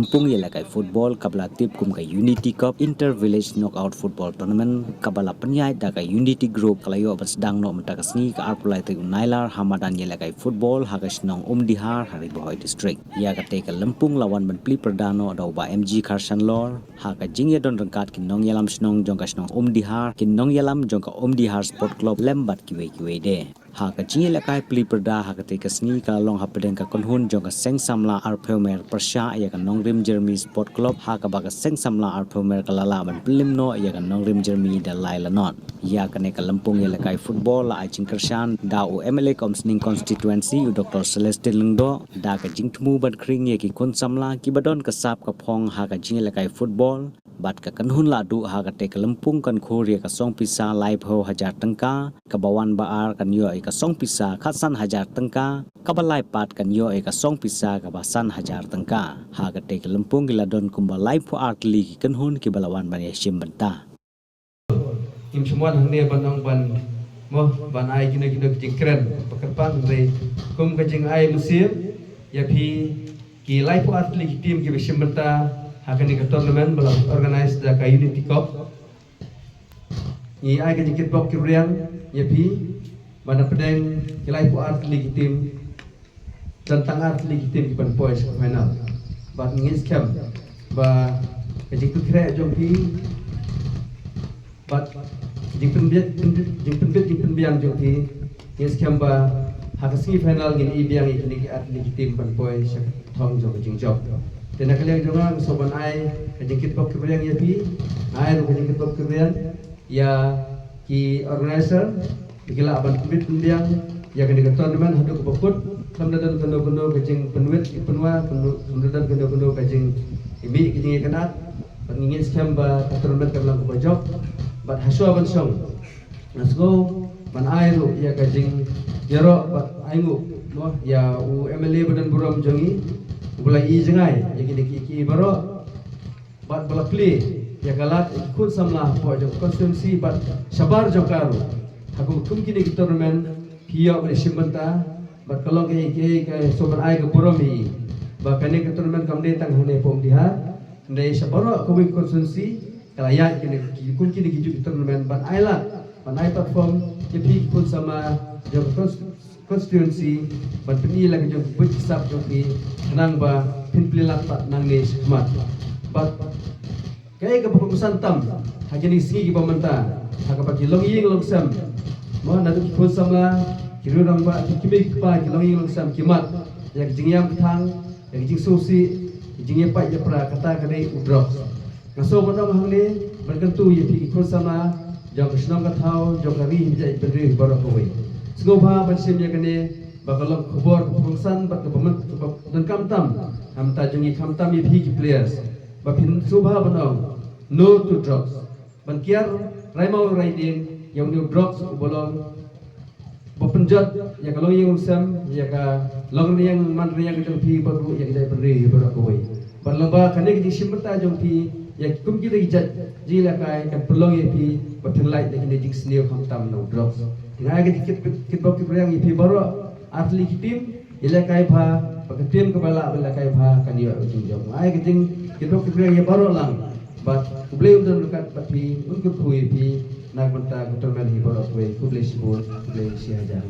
Lampung yelakai football kabla tip kum ka Unity Cup Inter Village Knockout Football Tournament kabala penyai da ka Unity Group kalayo basdang no mentakasni ka arpulai te Nailar Hamadan yelakai football hagas nong Dihar Hari Bohoi District ya ka te ka Lampung lawan menpli perdano da ba MG Karsan Lor ha ka jingya don rengkat kin nong yalam snong jongkas nong Dihar kin nong yalam jongka Dihar Sport Club lembat kiwe de ha ka jingya lakai pli perda ha ka te ka sngi ka long hapeden ka konhun jongka seng samla arphomer persya ya ka nong rim Jeremy Sport Club ha ka ba ka seng samla arphomer ka lala ban plim no ya ka nong rim Jeremy da laila not ya ka ne ka Lampung ya lakai football la ajing kersan da u MLA komsning constituency u Dr. Celestin Lengdo da ka jing tmu ban kring ya ki kun samla ki badon ka sap ka phong ha ka jing lakai football bat ka kanhun la du ha ka te ka Lampung kan khoria ka song pisa live ho 1000 tangka ka bawan baar kan yo ka song pisa khasan 1000 tangka ka balai pat kan yo ka song pisa ka basan 1000 tangka ha ka te ka Lampung gila don kumba live ho art league kanhun ki balawan ban ya sim banta im semua hangne banong ban mo ban ai kina jingkren pekerpan re kum ka jing ai musir ya phi ki live ho art league team ki sim banta akan ikut tournament belum organize da ka Unity Cup ai ka jikit bok kibrian ya pi mana pedeng kilai ku art league team tentang art league team ban points final bat ngis camp ba ka jikit kre jong pi bat jing penbiang jong pi ngis camp ba hakasi final gini ibiang ikini art league team ban points thong jong jing job dan kalian juga soban ai kejengkit bok kebrian ya pi ai ru kejengkit bok kebrian ya ki organizer dikila aban kubit pendiang ya kene ke tournament hadu ke bokut kamdadan kendo kejeng penuit penua kamdadan kendo kejeng imi kejeng kenat pengingin skam ba tournament kablang ke bojok bat hasu aban song nasgo ban ai ru ya kejeng yaro bat aingu no ya u MLA badan buram jongi bulai i jengai ya ki baro bat bala play ya galat ikut samla po jo constituency bat sabar jo karu aku kum kini ki tournament hiya bale simbanta bat kalau ke soban ai ke poromi ba kane ke tournament kamne tang hane pom diha ndai sabaro ko bi constituency kala ya kini kum kini ki tournament ban ai la ban ai platform ke pi kun sama jo constituency ban peni lagi jo buat sab jo pi nang ba pinpli lapat nang ni smat bat kay ka pemusan tam hajani singi ki pamanta haka pa kilong ying long sam mo na du ko samla kiru rang ba kimi pa kilong ying long sam kimat yak jingyam thang yak jing susi jingye pa ya pra kata kadai udrok ngaso mo dong hangne berkentu ye pi ko sama jong snong ka thau jong kari jai bedri barok hoy sgobha bansim ya kane bakalok khobor pungsan bat ke pemen dan kamtam ham tajungi kamtam ye bhi players ba phin subha banong no to drugs ban kiar raimau riding yang new drugs bolong bapenjat ya kalau yang sam ya ka long yang man yang jong phi baru ya dai beri barakoi ban lomba kane ki simta jong phi ya kum ki lagi jat jila kai kan pelong ye phi ba phin lai de jing sneo kamtam no drugs ngai ke kit bok yang ye phi baru atli team ilakai bha paketim kepala ilakai bha kanio ujung jom ai keting kita kira ya baru lang but kublai untuk dekat tapi untuk kui pi nak benta kutermen hi baru kui kublai sibur kublai siaja